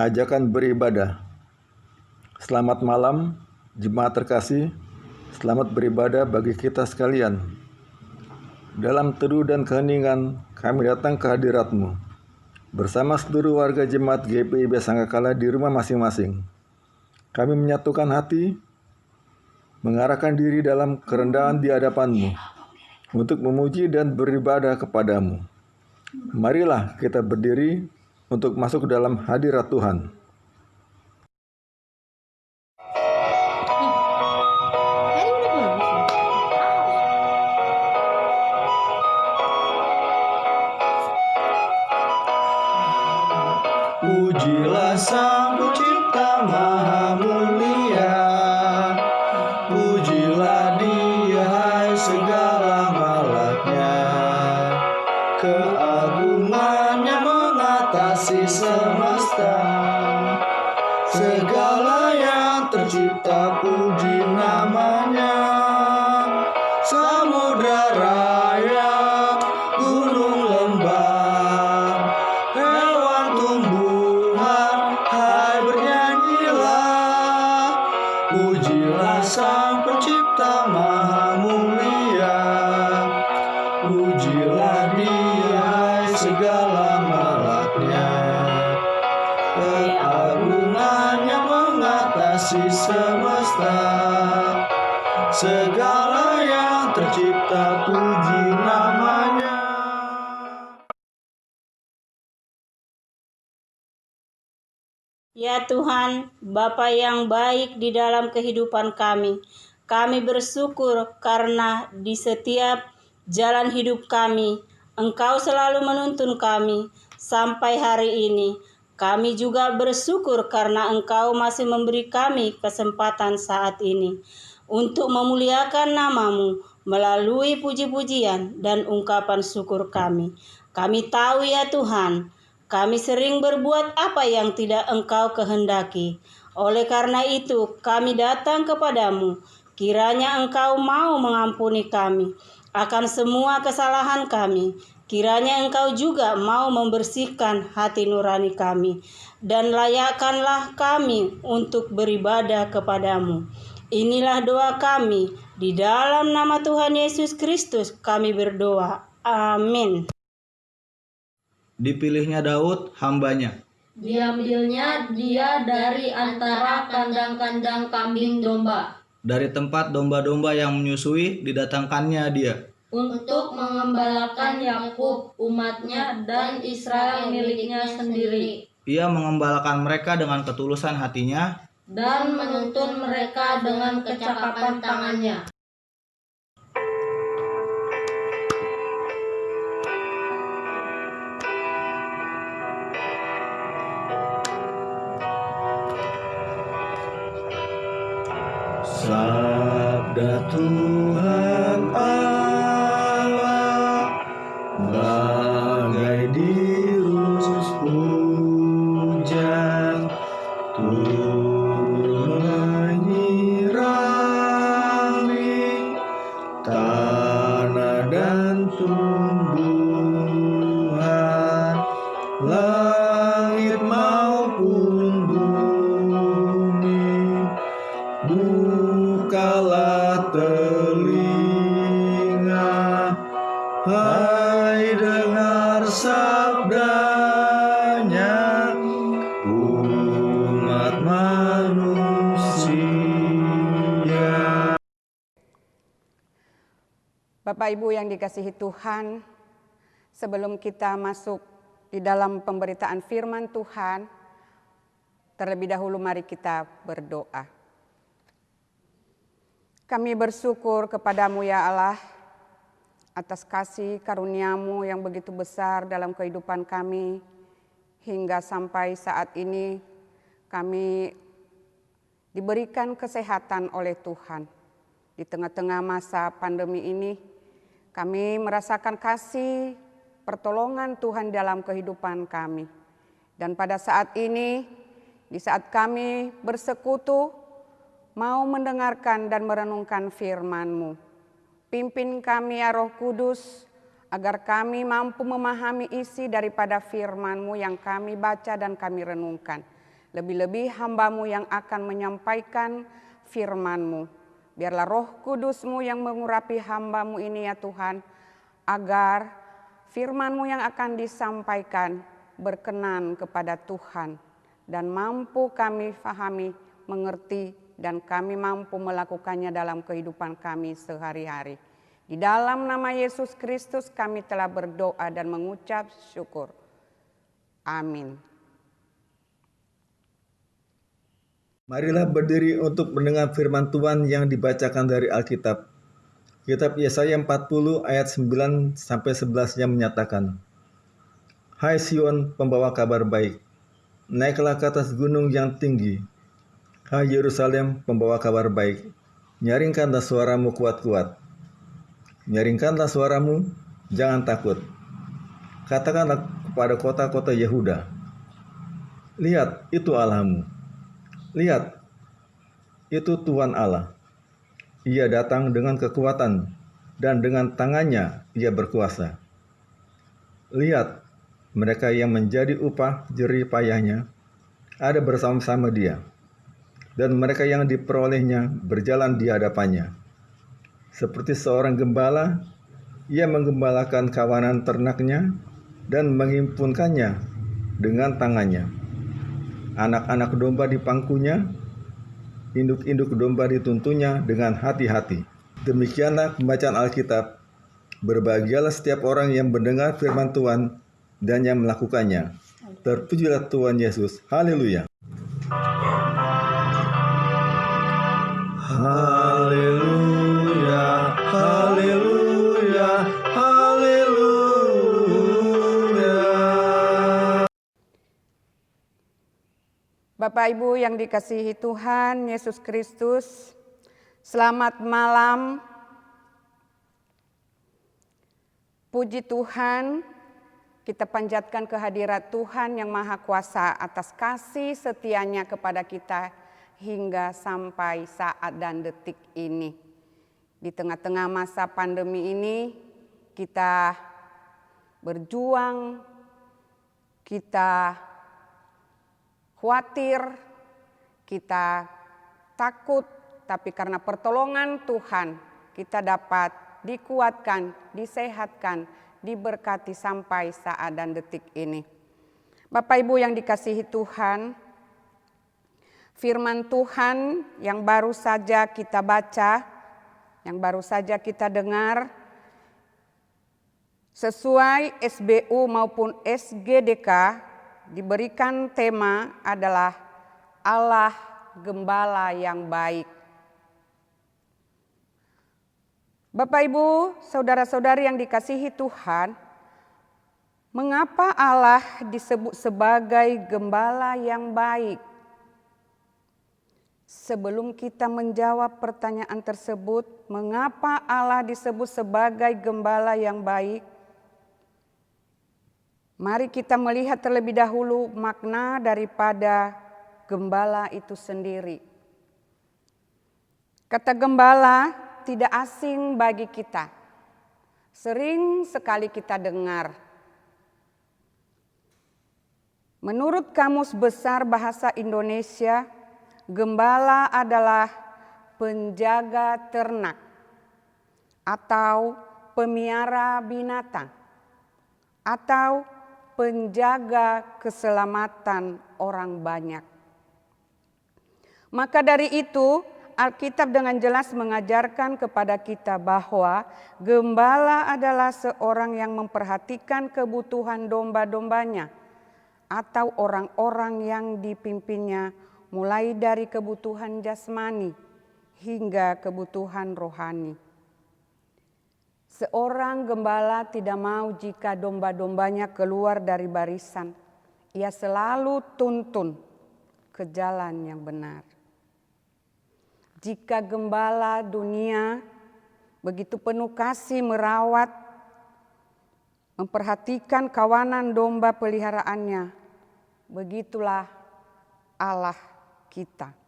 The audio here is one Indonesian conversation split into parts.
Ajakan beribadah. Selamat malam, jemaat terkasih. Selamat beribadah bagi kita sekalian. Dalam teduh dan keheningan, kami datang ke hadirat-Mu bersama seluruh warga jemaat GPIB Sangkakala di rumah masing-masing. Kami menyatukan hati, mengarahkan diri dalam kerendahan di hadapan-Mu untuk memuji dan beribadah kepada-Mu. Marilah kita berdiri untuk masuk ke dalam hadirat Tuhan. Pujilah Sang Pencipta Maha Mulia, pujilah Dia hai segala malaknya. Keagungannya mengatasi semesta, segala yang tercipta puji namanya. Samudra raya, gunung lembah, hewan tumbuhan, hai bernyanyilah. Pujilah Sang Pencipta Maha Mulia, pujilah Dia hai segala malaknya. Keagungannya mengatasi semesta, segala yang tercipta puji namanya. Ya Tuhan, Bapa yang baik di dalam kehidupan kami bersyukur karena di setiap jalan hidup kami, Engkau selalu menuntun kami sampai hari ini. Kami juga bersyukur karena Engkau masih memberi kami kesempatan saat ini untuk memuliakan nama-Mu melalui puji-pujian dan ungkapan syukur kami. Kami tahu ya Tuhan, kami sering berbuat apa yang tidak Engkau kehendaki. Oleh karena itu, kami datang kepadamu. Kiranya Engkau mau mengampuni kami akan semua kesalahan kami. Kiranya Engkau juga mau membersihkan hati nurani kami. Dan layakkanlah kami untuk beribadah kepadamu. Inilah doa kami. Di dalam nama Tuhan Yesus Kristus kami berdoa. Amin. Dipilihnya Daud, hambanya. Diambilnya dia dari antara kandang-kandang kambing domba. Dari tempat domba-domba yang menyusui, didatangkannya dia. Untuk mengembalakan Yakub umatnya dan Israel miliknya sendiri. Ia mengembalakan mereka dengan ketulusan hatinya, dan menuntun mereka dengan kecakapan tangannya. Sabda Tuhan Allah bagai dirus hujan, turun menyirami tanah dan tumbuhan, langit maupun bumi. Bukalah telinga, hai dengar sabdanya, umat manusia. Bapak Ibu yang dikasihi Tuhan, sebelum kita masuk di dalam pemberitaan firman Tuhan, terlebih dahulu mari kita berdoa. Kami bersyukur kepadamu ya Allah, atas kasih karunia-Mu yang begitu besar dalam kehidupan kami, hingga sampai saat ini kami diberikan kesehatan oleh Tuhan. Di tengah-tengah masa pandemi ini, kami merasakan kasih pertolongan Tuhan dalam kehidupan kami. Dan pada saat ini, di saat kami bersekutu, mau mendengarkan dan merenungkan firman-Mu. Pimpin kami ya Roh Kudus, agar kami mampu memahami isi daripada firman-Mu yang kami baca dan kami renungkan. Lebih-lebih hamba-Mu yang akan menyampaikan firman-Mu. Biarlah Roh Kudus-Mu yang mengurapi hamba-Mu ini ya Tuhan, agar firman-Mu yang akan disampaikan berkenan kepada Tuhan dan mampu kami fahami, mengerti, dan kami mampu melakukannya dalam kehidupan kami sehari-hari. Di dalam nama Yesus Kristus kami telah berdoa dan mengucap syukur. Amin. Marilah berdiri untuk mendengar firman Tuhan yang dibacakan dari Alkitab. Kitab Yesaya 40 ayat 9-11 yang menyatakan, Hai Sion, pembawa kabar baik, naiklah ke atas gunung yang tinggi. Hai Yerusalem, pembawa kabar baik, nyaringkanlah suaramu kuat-kuat. Nyaringkanlah suaramu, jangan takut. Katakanlah kepada kota-kota Yehuda, lihat, itu Allahmu. Lihat, itu Tuhan Allah. Ia datang dengan kekuatan, dan dengan tangannya ia berkuasa. Lihat, mereka yang menjadi upah jerih payahnya ada bersama-sama dia, dan mereka yang diperolehnya berjalan di hadapannya. Seperti seorang gembala, ia menggembalakan kawanan ternaknya dan menghimpunkannya dengan tangannya. Anak-anak domba di pangkunya, induk-induk domba dituntunnya dengan hati-hati. Demikianlah pembacaan Alkitab. Berbahagialah setiap orang yang mendengar firman Tuhan dan yang melakukannya. Terpujilah Tuhan Yesus. Haleluya. Haleluya, haleluya, haleluya. Bapak Ibu yang dikasihi Tuhan Yesus Kristus, selamat malam. Puji Tuhan, kita panjatkan kehadirat Tuhan yang Maha Kuasa atas kasih setianya kepada kita hingga sampai saat dan detik ini. Di tengah-tengah masa pandemi ini, kita berjuang, kita khawatir, kita takut, tapi karena pertolongan Tuhan, kita dapat dikuatkan, disehatkan, diberkati sampai saat dan detik ini. Bapak Ibu yang dikasihi Tuhan, firman Tuhan yang baru saja kita baca, yang baru saja kita dengar, sesuai SBU maupun SGDK, diberikan tema adalah Allah Gembala yang baik. Bapak Ibu, saudara-saudari yang dikasihi Tuhan, mengapa Allah disebut sebagai Gembala yang baik? Sebelum kita menjawab pertanyaan tersebut, mengapa Allah disebut sebagai Gembala yang baik? Mari kita melihat terlebih dahulu makna daripada gembala itu sendiri. Kata gembala tidak asing bagi kita. Sering sekali kita dengar. Menurut Kamus Besar Bahasa Indonesia, gembala adalah penjaga ternak atau pemiara binatang atau penjaga keselamatan orang banyak. Maka dari itu, Alkitab dengan jelas mengajarkan kepada kita bahwa gembala adalah seorang yang memperhatikan kebutuhan domba-dombanya atau orang-orang yang dipimpinnya, mulai dari kebutuhan jasmani hingga kebutuhan rohani. Seorang gembala tidak mau jika domba-dombanya keluar dari barisan. Ia selalu tuntun ke jalan yang benar. Jika gembala dunia begitu penuh kasih merawat, memperhatikan kawanan domba peliharaannya, begitulah Allah kita.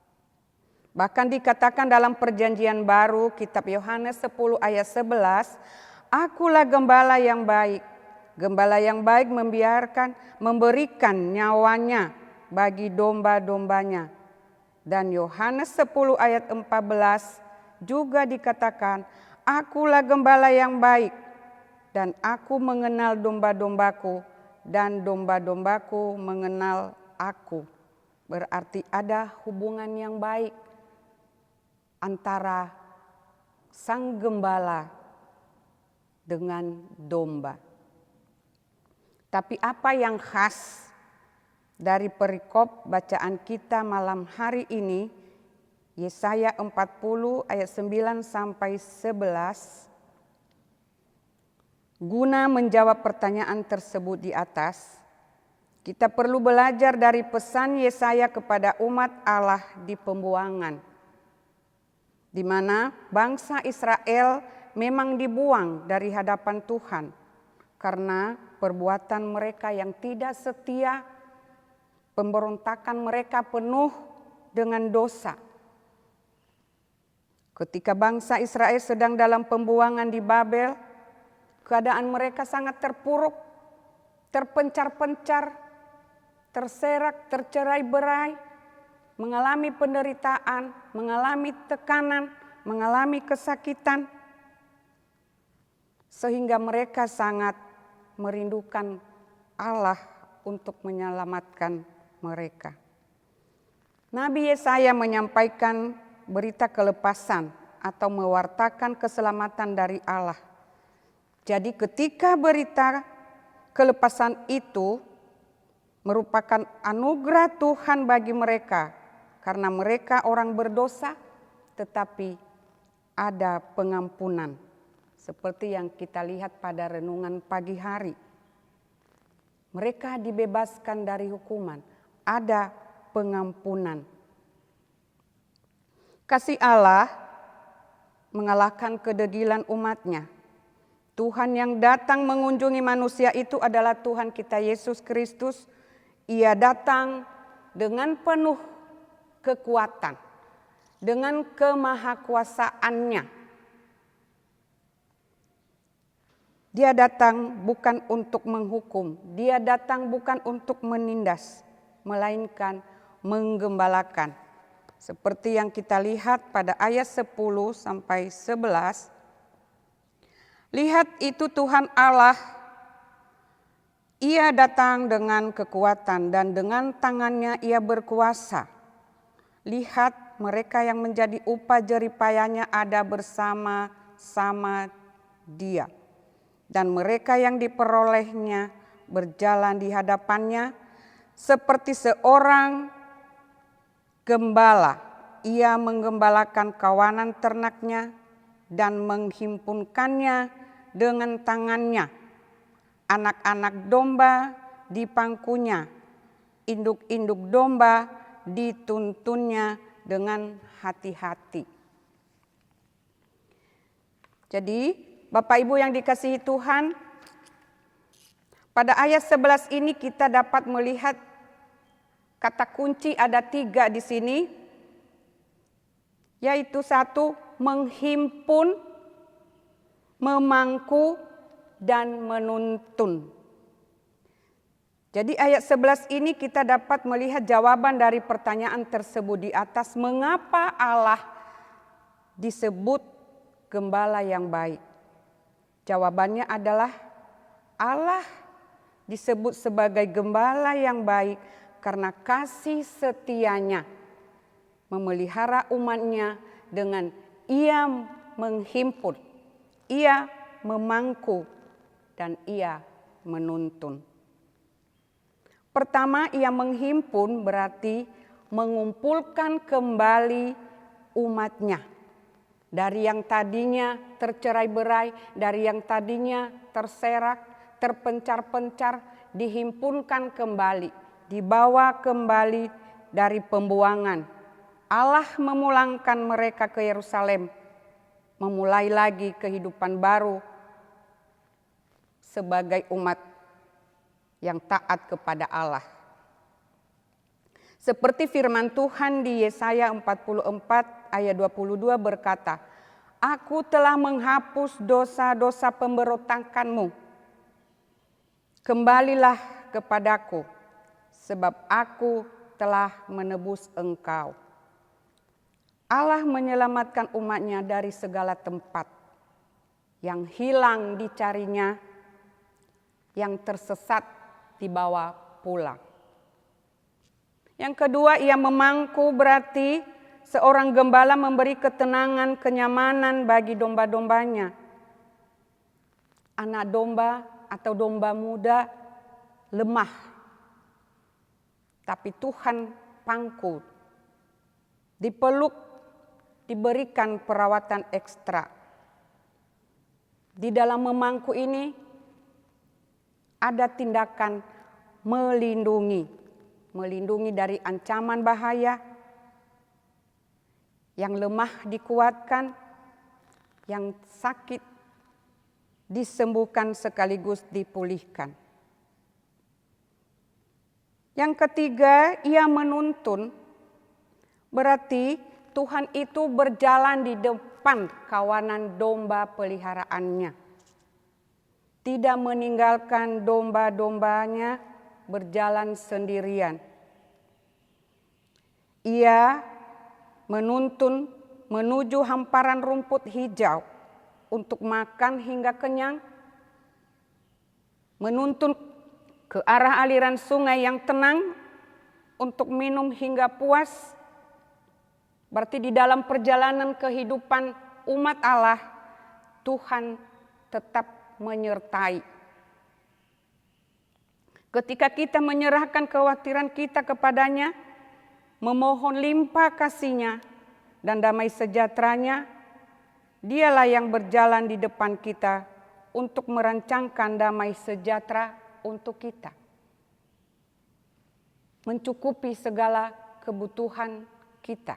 Bahkan dikatakan dalam Perjanjian Baru, kitab Yohanes 10 ayat 11, akulah gembala yang baik. Gembala yang baik memberikan nyawanya bagi domba-dombanya. Dan Yohanes 10 ayat 14 juga dikatakan, akulah gembala yang baik dan aku mengenal domba-dombaku dan domba-dombaku mengenal aku. Berarti ada hubungan yang baik antara sang gembala dengan domba. Tapi apa yang khas dari perikop bacaan kita malam hari ini, Yesaya 40 ayat 9 sampai 11, guna menjawab pertanyaan tersebut di atas, kita perlu belajar dari pesan Yesaya kepada umat Allah di pembuangan, di mana bangsa Israel memang dibuang dari hadapan Tuhan karena perbuatan mereka yang tidak setia, pemberontakan mereka penuh dengan dosa. Ketika bangsa Israel sedang dalam pembuangan di Babel, keadaan mereka sangat terpuruk, terpencar-pencar, terserak, tercerai-berai, mengalami penderitaan, mengalami tekanan, mengalami kesakitan, sehingga mereka sangat merindukan Allah untuk menyelamatkan mereka. Nabi Yesaya menyampaikan berita kelepasan atau mewartakan keselamatan dari Allah. Jadi ketika berita kelepasan itu merupakan anugerah Tuhan bagi mereka, karena mereka orang berdosa, tetapi ada pengampunan. Seperti yang kita lihat pada renungan pagi hari. Mereka dibebaskan dari hukuman, ada pengampunan. Kasih Allah mengalahkan kedegilan umatnya. Tuhan yang datang mengunjungi manusia itu adalah Tuhan kita Yesus Kristus. Ia datang dengan penuh kekuatan, dengan kemahakuasaannya. Dia datang bukan untuk menghukum, dia datang bukan untuk menindas, melainkan menggembalakan. Seperti yang kita lihat pada ayat 10 sampai 11. Lihat itu Tuhan Allah, ia datang dengan kekuatan dan dengan tangannya ia berkuasa. Lihat mereka yang menjadi upah jeripayanya ada bersama-sama dia. Dan mereka yang diperolehnya berjalan di hadapannya seperti seorang gembala. Ia menggembalakan kawanan ternaknya dan menghimpunkannya dengan tangannya. Anak-anak domba di pangkunya, induk-induk domba dituntunnya dengan hati-hati. Jadi Bapak Ibu yang dikasihi Tuhan, pada ayat 11 ini kita dapat melihat kata kunci ada 3 di sini, yaitu 1, menghimpun, memangku, dan menuntun. Jadi ayat 11 ini kita dapat melihat jawaban dari pertanyaan tersebut di atas, mengapa Allah disebut gembala yang baik? Jawabannya adalah Allah disebut sebagai gembala yang baik karena kasih setianya memelihara umatnya dengan ia menghimpun, ia memangku, dan ia menuntun. Pertama, ia menghimpun berarti mengumpulkan kembali umatnya. Dari yang tadinya tercerai-berai, dari yang tadinya terserak, terpencar-pencar, dihimpunkan kembali, dibawa kembali dari pembuangan. Allah memulangkan mereka ke Yerusalem, memulai lagi kehidupan baru sebagai umat yang taat kepada Allah. Seperti firman Tuhan di Yesaya 44 ayat 22 berkata, Aku telah menghapus dosa-dosa pemberontakanmu. Kembalilah kepadaku, sebab aku telah menebus engkau. Allah menyelamatkan umatnya dari segala tempat, yang hilang dicarinya, yang tersesat dibawa pulang. Yang kedua, ia memangku, berarti seorang gembala memberi ketenangan, kenyamanan bagi domba-dombanya. Anak domba atau domba muda lemah, tapi Tuhan pangku, dipeluk, diberikan perawatan ekstra. Di dalam memangku ini ada tindakan melindungi dari ancaman bahaya, yang lemah dikuatkan, yang sakit disembuhkan sekaligus dipulihkan. Yang ketiga, ia menuntun, berarti Tuhan itu berjalan di depan kawanan domba peliharaannya. Tidak meninggalkan domba-dombanya berjalan sendirian. Ia menuntun menuju hamparan rumput hijau untuk makan hingga kenyang, menuntun ke arah aliran sungai yang tenang untuk minum hingga puas. Berarti di dalam perjalanan kehidupan umat Allah, Tuhan tetap menyertai. Ketika kita menyerahkan kekhawatiran kita kepadanya, memohon limpah kasih-Nya dan damai sejahtera-Nya, Dialah yang berjalan di depan kita untuk merancangkan damai sejahtera untuk kita. Mencukupi segala kebutuhan kita.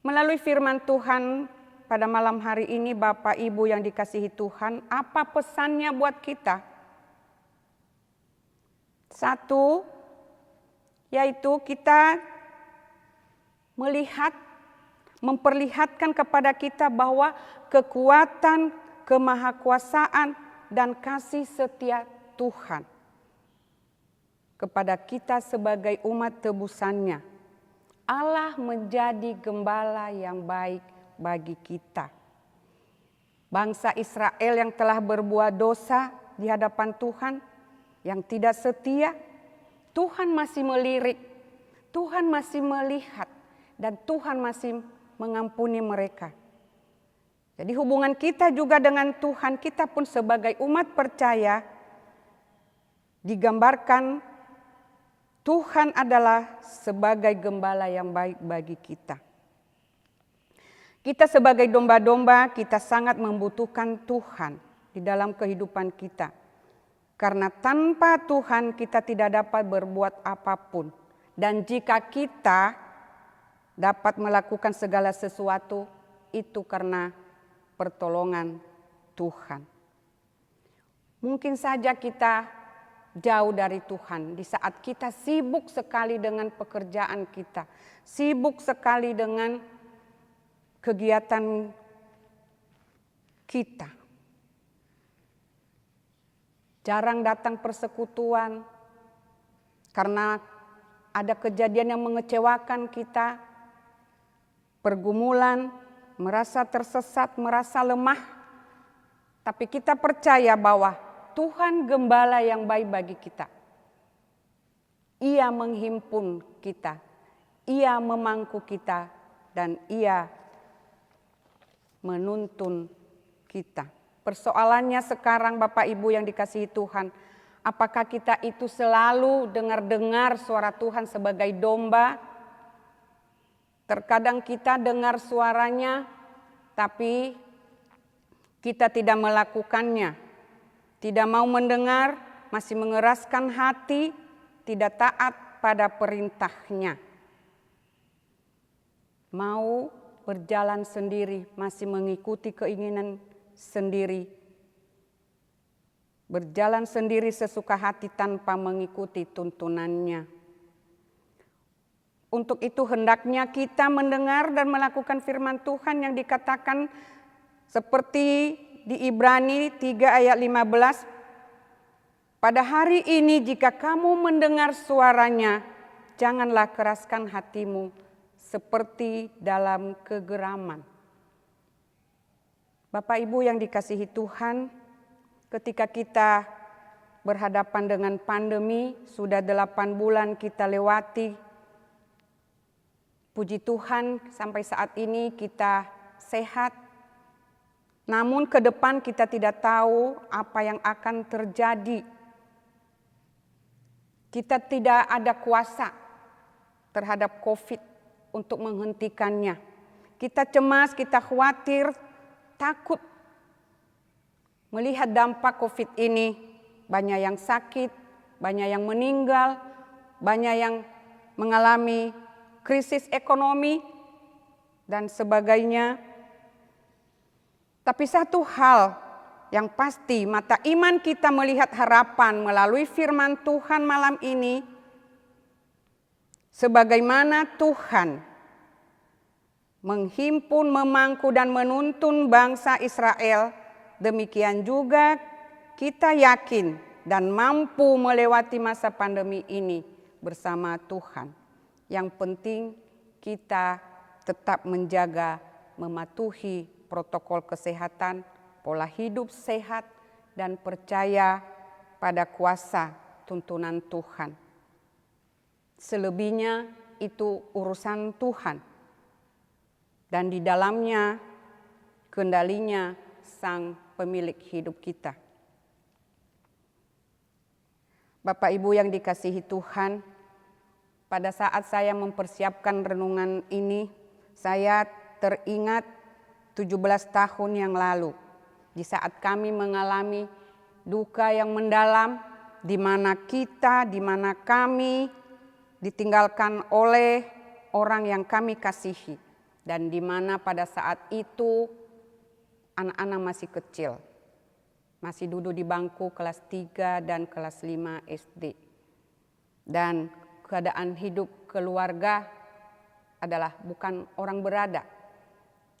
Melalui firman Tuhan pada malam hari ini, Bapak Ibu yang dikasihi Tuhan, apa pesannya buat kita? Satu, yaitu kita memperlihatkan kepada kita bahwa kekuatan, kemahakuasaan, dan kasih setia Tuhan kepada kita sebagai umat tebusannya. Allah menjadi gembala yang baik bagi kita. Bangsa Israel yang telah berbuat dosa di hadapan Tuhan, yang tidak setia, Tuhan masih melirik, Tuhan masih melihat, dan Tuhan masih mengampuni mereka. Jadi hubungan kita juga dengan Tuhan, kita pun sebagai umat percaya digambarkan Tuhan adalah sebagai gembala yang baik bagi kita. Kita sebagai domba-domba, kita sangat membutuhkan Tuhan di dalam kehidupan kita. Karena tanpa Tuhan kita tidak dapat berbuat apapun. Dan jika kita dapat melakukan segala sesuatu, itu karena pertolongan Tuhan. Mungkin saja kita jauh dari Tuhan di saat kita sibuk sekali dengan pekerjaan kita, sibuk sekali dengan kegiatan kita. Jarang datang persekutuan karena ada kejadian yang mengecewakan kita, pergumulan, merasa tersesat, merasa lemah. Tapi kita percaya bahwa Tuhan gembala yang baik bagi kita. Ia menghimpun kita, Ia memangku kita, dan Ia menuntun kita. Persoalannya sekarang Bapak Ibu yang dikasihi Tuhan, apakah kita itu selalu dengar-dengar suara Tuhan sebagai domba? Terkadang kita dengar suaranya, tapi kita tidak melakukannya. Tidak mau mendengar, masih mengeraskan hati, tidak taat pada perintahnya. Mau berjalan sendiri, masih mengikuti keinginan sendiri. Berjalan sendiri sesuka hati tanpa mengikuti tuntunannya. Untuk itu hendaknya kita mendengar dan melakukan firman Tuhan yang dikatakan seperti di Ibrani 3 ayat 15. Pada hari ini jika kamu mendengar suaranya, janganlah keraskan hatimu seperti dalam kegeraman. Bapak Ibu yang dikasihi Tuhan, ketika kita berhadapan dengan pandemi, sudah 8 bulan kita lewati. Puji Tuhan sampai saat ini kita sehat. Namun ke depan kita tidak tahu apa yang akan terjadi. Kita tidak ada kuasa terhadap COVID untuk menghentikannya. Kita cemas, kita khawatir, takut melihat dampak COVID ini. Banyak yang sakit, banyak yang meninggal, banyak yang mengalami krisis ekonomi, dan sebagainya. Tapi satu hal yang pasti, mata iman kita melihat harapan melalui firman Tuhan malam ini, sebagaimana Tuhan menghimpun, memangku, dan menuntun bangsa Israel, demikian juga kita yakin dan mampu melewati masa pandemi ini bersama Tuhan. Yang penting kita tetap menjaga, mematuhi protokol kesehatan, pola hidup sehat, dan percaya pada kuasa tuntunan Tuhan. Selebihnya itu urusan Tuhan. Dan di dalamnya kendalinya Sang Pemilik hidup kita. Bapak Ibu yang dikasihi Tuhan, pada saat saya mempersiapkan renungan ini, saya teringat 17 tahun yang lalu. Di saat kami mengalami duka yang mendalam, di mana kami ditinggalkan oleh orang yang kami kasihi. Dan di mana pada saat itu anak-anak masih kecil. Masih duduk di bangku kelas 3 dan kelas 5 SD. Dan keadaan hidup keluarga adalah bukan orang berada.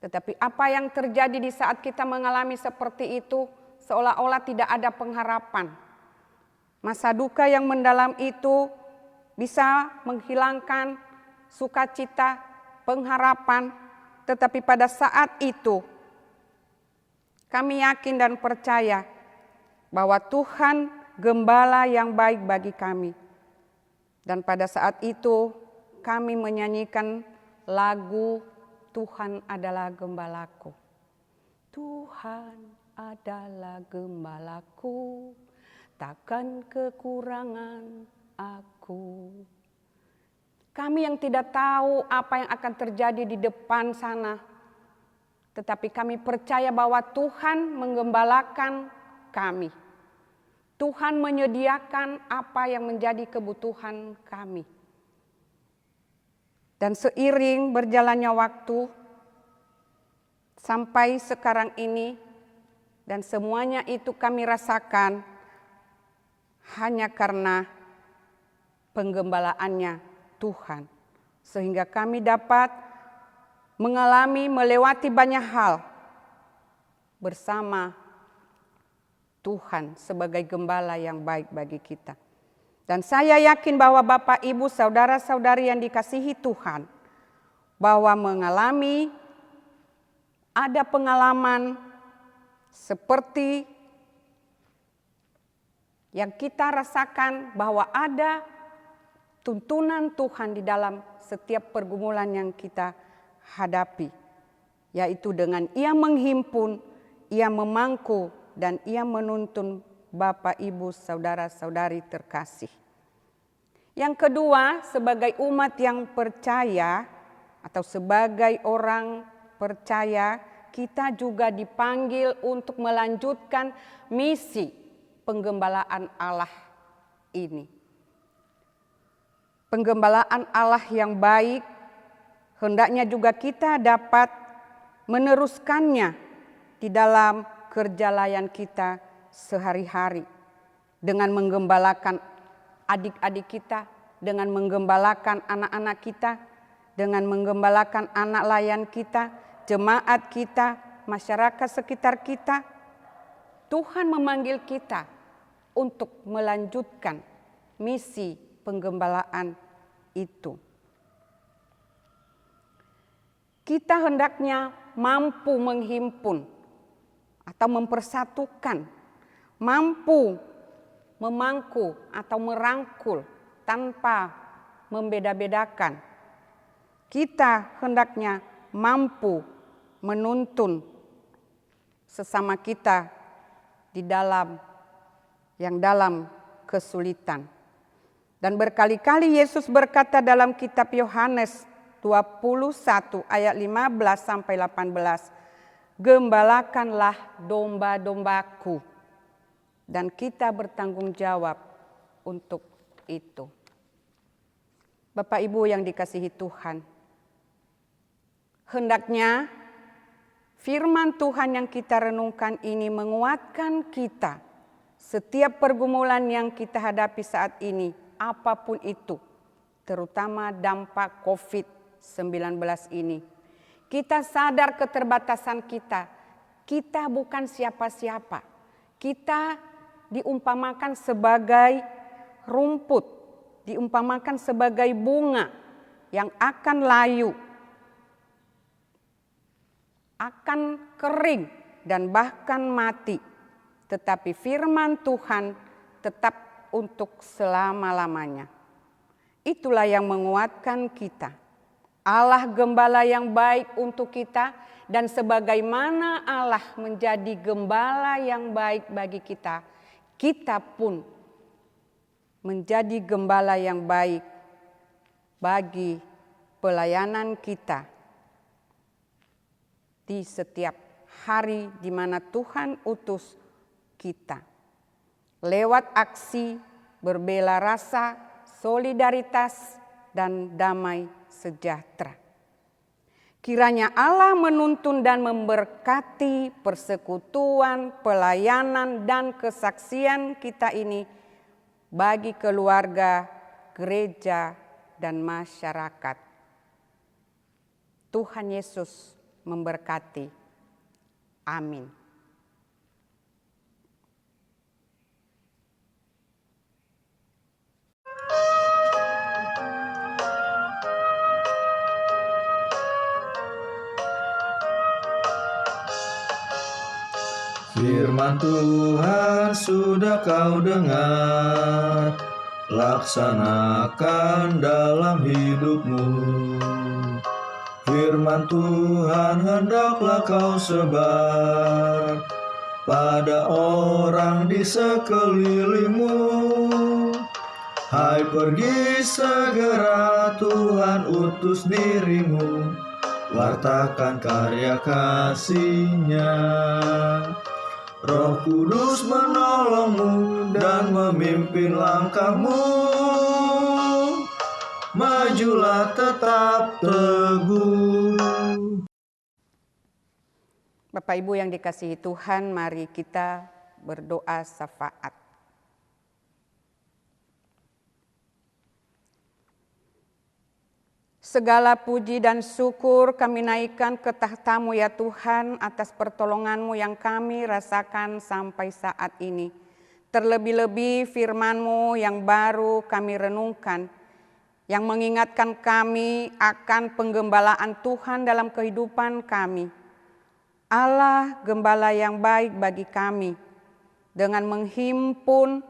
Tetapi apa yang terjadi di saat kita mengalami seperti itu, seolah-olah tidak ada pengharapan. Masa duka yang mendalam itu bisa menghilangkan sukacita, pengharapan. Tetapi pada saat itu, kami yakin dan percaya bahwa Tuhan gembala yang baik bagi kami. Dan pada saat itu kami menyanyikan lagu Tuhan adalah gembalaku. Tuhan adalah gembalaku, takkan kekurangan aku. Kami yang tidak tahu apa yang akan terjadi di depan sana, tetapi kami percaya bahwa Tuhan menggembalakan kami. Tuhan menyediakan apa yang menjadi kebutuhan kami. Dan seiring berjalannya waktu sampai sekarang ini, dan semuanya itu kami rasakan hanya karena penggembalaannya Tuhan. Sehingga kami dapat melewati banyak hal bersama Tuhan sebagai gembala yang baik bagi kita. Dan saya yakin bahwa Bapak, Ibu, saudara-saudari yang dikasihi Tuhan, bahwa ada pengalaman seperti yang kita rasakan, bahwa ada tuntunan Tuhan di dalam setiap pergumulan yang kita hadapi, yaitu dengan Ia menghimpun, Ia memangku, dan Ia menuntun Bapak, Ibu, saudara-saudari terkasih. Yang kedua, sebagai umat yang percaya atau sebagai orang percaya, kita juga dipanggil untuk melanjutkan misi penggembalaan Allah ini. Penggembalaan Allah yang baik, hendaknya juga kita dapat meneruskannya di dalam kerja layan kita sehari-hari, dengan menggembalakan adik-adik kita, dengan menggembalakan anak-anak kita, dengan menggembalakan anak layan kita, jemaat kita, masyarakat sekitar kita. Tuhan memanggil kita untuk melanjutkan misi penggembalaan itu. Kita hendaknya mampu menghimpun atau mempersatukan, mampu memangku atau merangkul tanpa membeda-bedakan. Kita hendaknya mampu menuntun sesama kita di dalam kesulitan. Dan berkali-kali Yesus berkata dalam kitab Yohanes 21 ayat 15 sampai 18, "Gembalakanlah domba-dombaku." Dan kita bertanggung jawab untuk itu. Bapak Ibu yang dikasihi Tuhan, hendaknya firman Tuhan yang kita renungkan ini menguatkan kita setiap pergumulan yang kita hadapi saat ini, apapun itu, terutama dampak COVID-19 ini. Kita sadar keterbatasan kita. Kita bukan siapa-siapa. Kita diumpamakan sebagai rumput, diumpamakan sebagai bunga yang akan layu, akan kering dan bahkan mati. Tetapi firman Tuhan tetap untuk selama-lamanya. Itulah yang menguatkan kita. Allah gembala yang baik untuk kita, dan sebagaimana Allah menjadi gembala yang baik bagi kita, kita pun menjadi gembala yang baik bagi pelayanan kita di setiap hari di mana Tuhan utus kita. Lewat aksi berbela rasa, solidaritas, dan damai sejahtera. Kiranya Allah menuntun dan memberkati persekutuan, pelayanan, dan kesaksian kita ini bagi keluarga, gereja, dan masyarakat. Tuhan Yesus memberkati. Amin. Firman Tuhan sudah kau dengar, laksanakan dalam hidupmu. Firman Tuhan hendaklah kau sebar pada orang di sekelilingmu. Hai, pergi segera, Tuhan utus dirimu, wartakan karya kasih-Nya. Roh Kudus menolongmu dan memimpin langkahmu. Majulah tetap teguh. Bapak Ibu yang dikasihi Tuhan, mari kita berdoa syafaat. Segala puji dan syukur kami naikkan ke tahta-Mu ya Tuhan, atas pertolongan-Mu yang kami rasakan sampai saat ini. Terlebih-lebih firman-Mu yang baru kami renungkan, yang mengingatkan kami akan penggembalaan Tuhan dalam kehidupan kami. Allah gembala yang baik bagi kami, dengan menghimpun,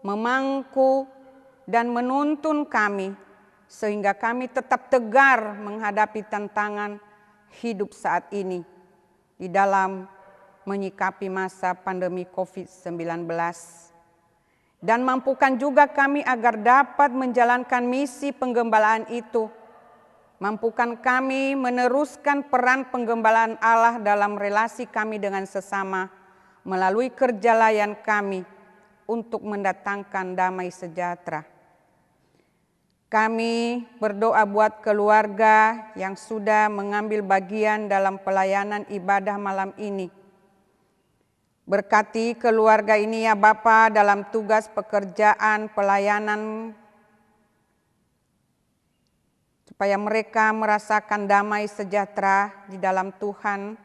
memangku, dan menuntun kami, sehingga kami tetap tegar menghadapi tantangan hidup saat ini di dalam menyikapi masa pandemi COVID-19. Dan mampukan juga kami agar dapat menjalankan misi penggembalaan itu. Mampukan kami meneruskan peran penggembalaan Allah dalam relasi kami dengan sesama melalui kerja layan kami untuk mendatangkan damai sejahtera. Kami berdoa buat keluarga yang sudah mengambil bagian dalam pelayanan ibadah malam ini. Berkati keluarga ini ya Bapa dalam tugas pekerjaan pelayanan, supaya mereka merasakan damai sejahtera di dalam Tuhan.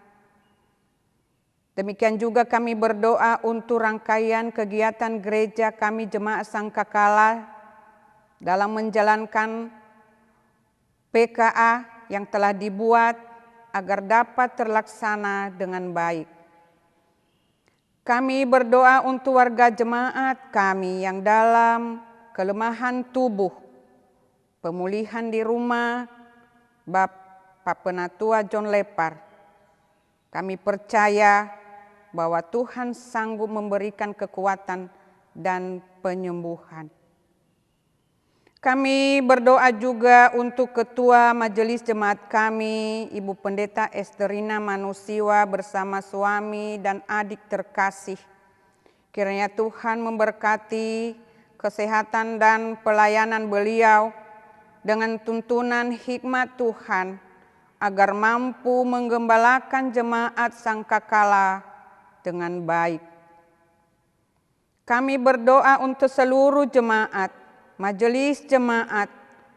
Demikian juga kami berdoa untuk rangkaian kegiatan gereja kami Jemaat Sangkakala dalam menjalankan PKA yang telah dibuat agar dapat terlaksana dengan baik. Kami berdoa untuk warga jemaat kami yang dalam kelemahan tubuh, pemulihan di rumah Bapak Penatua John Lepar. Kami percaya bahwa Tuhan sanggup memberikan kekuatan dan penyembuhan. Kami berdoa juga untuk Ketua Majelis Jemaat kami, Ibu Pendeta Esterina Manusiwa bersama suami dan adik terkasih. Kiranya Tuhan memberkati kesehatan dan pelayanan beliau dengan tuntunan hikmat Tuhan agar mampu menggembalakan jemaat Sangkakala dengan baik. Kami berdoa untuk seluruh jemaat, majelis jemaat,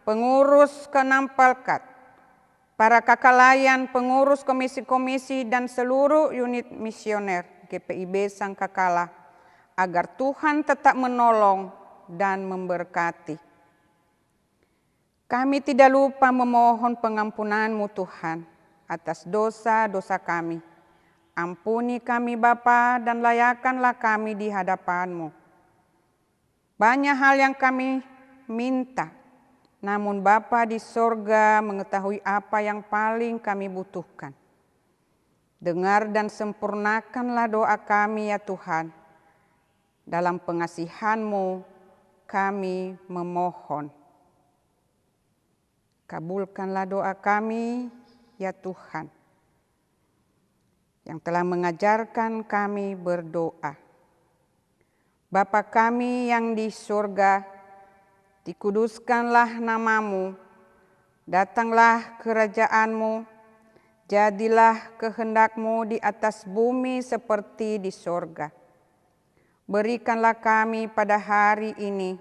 pengurus ke-6 Pelkat, para kakalayan, pengurus komisi-komisi dan seluruh unit misioner GPIB Sangkakala, agar Tuhan tetap menolong dan memberkati. Kami tidak lupa memohon pengampunan-Mu Tuhan atas dosa-dosa kami. Ampuni kami Bapa dan layakkanlah kami di hadapan-Mu. Banyak hal yang kami minta, namun Bapa di sorga mengetahui apa yang paling kami butuhkan. Dengar dan sempurnakanlah doa kami ya Tuhan. Dalam pengasihan-Mu kami memohon. Kabulkanlah doa kami ya Tuhan, yang telah mengajarkan kami berdoa. Bapa kami yang di surga, dikuduskanlah nama-Mu, datanglah kerajaan-Mu, jadilah kehendak-Mu di atas bumi seperti di surga. Berikanlah kami pada hari ini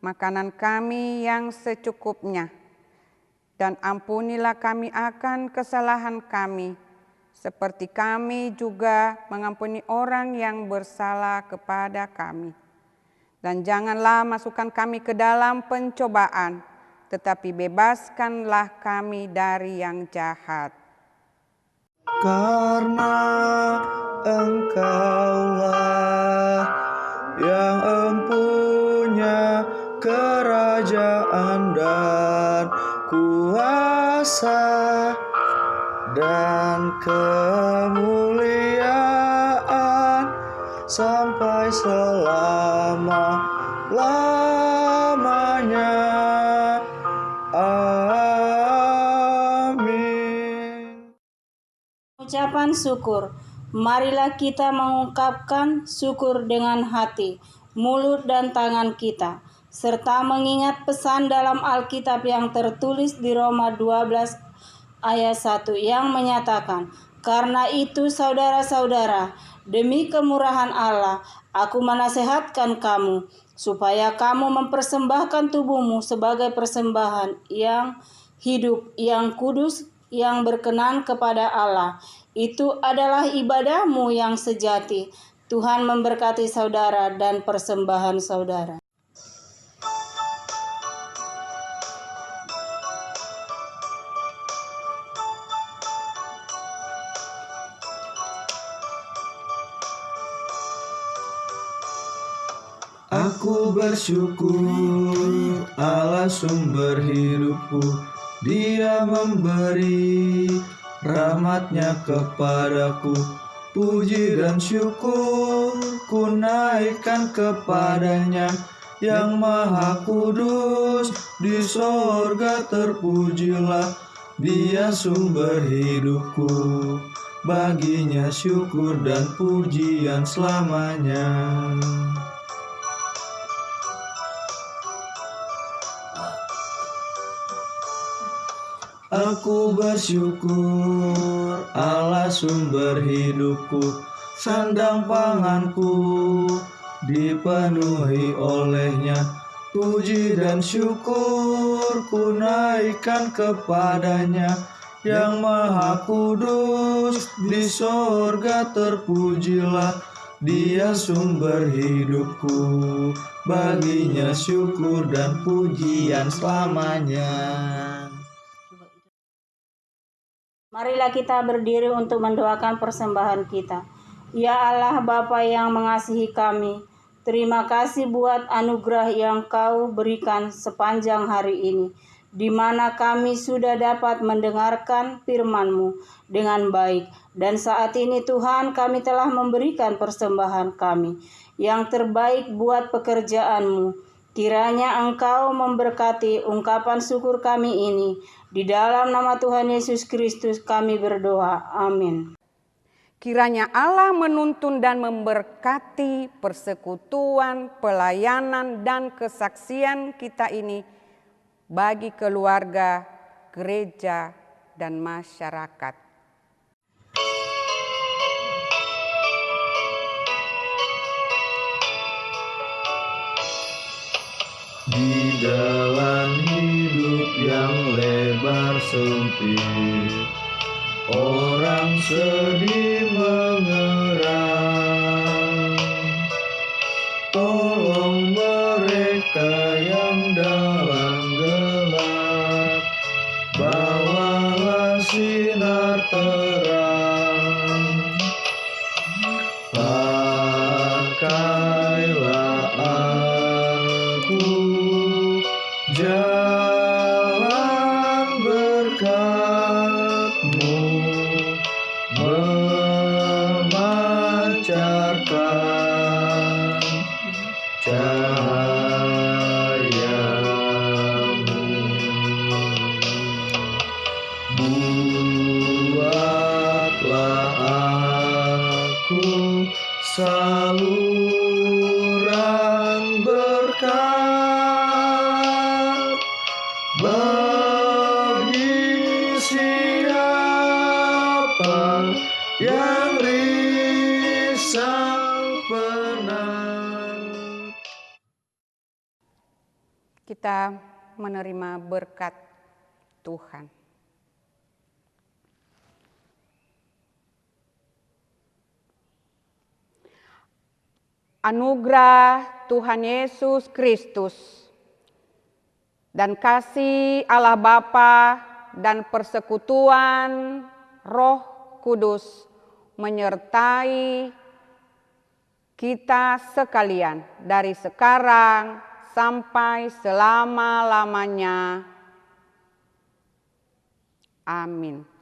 makanan kami yang secukupnya, dan ampunilah kami akan kesalahan kami, seperti kami juga mengampuni orang yang bersalah kepada kami. Dan janganlah masukkan kami ke dalam pencobaan, tetapi bebaskanlah kami dari yang jahat. Karena Engkaulah yang empunya kerajaan dan kuasa dan kemuliaan sampai selama-lamanya. Amin. Ucapan syukur. Marilah kita mengungkapkan syukur dengan hati, mulut dan tangan kita, serta mengingat pesan dalam Alkitab yang tertulis di Roma 12 ayat 1 yang menyatakan, "Karena itu saudara-saudara, demi kemurahan Allah, aku menasehatkan kamu, supaya kamu mempersembahkan tubuhmu sebagai persembahan yang hidup, yang kudus, yang berkenan kepada Allah. Itu adalah ibadahmu yang sejati." Tuhan memberkati saudara dan persembahan saudara. Aku bersyukur Allah sumber hidupku, Dia memberi rahmat-Nya kepadaku. Puji dan syukur ku naikkan kepada-Nya, yang maha kudus di sorga terpujilah. Dia sumber hidupku, baginya syukur dan pujian selamanya. Aku bersyukur Allah sumber hidupku, sandang panganku dipenuhi oleh-Nya. Puji dan syukur ku naikkan kepada-Nya, yang maha kudus, di sorga terpujilah, Dia sumber hidupku, baginya syukur dan pujian selamanya. Marilah kita berdiri untuk mendoakan persembahan kita. Ya Allah Bapa yang mengasihi kami, terima kasih buat anugerah yang Kau berikan sepanjang hari ini, di mana kami sudah dapat mendengarkan firman-Mu dengan baik. Dan saat ini Tuhan, kami telah memberikan persembahan kami yang terbaik buat pekerjaan-Mu. Kiranya Engkau memberkati ungkapan syukur kami ini. Di dalam nama Tuhan Yesus Kristus kami berdoa. Amin. Kiranya Allah menuntun dan memberkati persekutuan, pelayanan, dan kesaksian kita ini bagi keluarga, gereja, dan masyarakat. Di jalan hidup yang lebar sempit, orang sedih mengerang. Tolong mereka yang dalam gelap, bawalah sinar terang. Pakailah aku jalan berkat-Mu, memancarkan cahaya-Mu. Buatlah aku saluran berkat bagi siapa yang risau penat. Kita menerima berkat Tuhan. Anugerah Tuhan Yesus Kristus dan kasih Allah Bapa dan persekutuan Roh Kudus menyertai kita sekalian dari sekarang sampai selama-lamanya. Amin.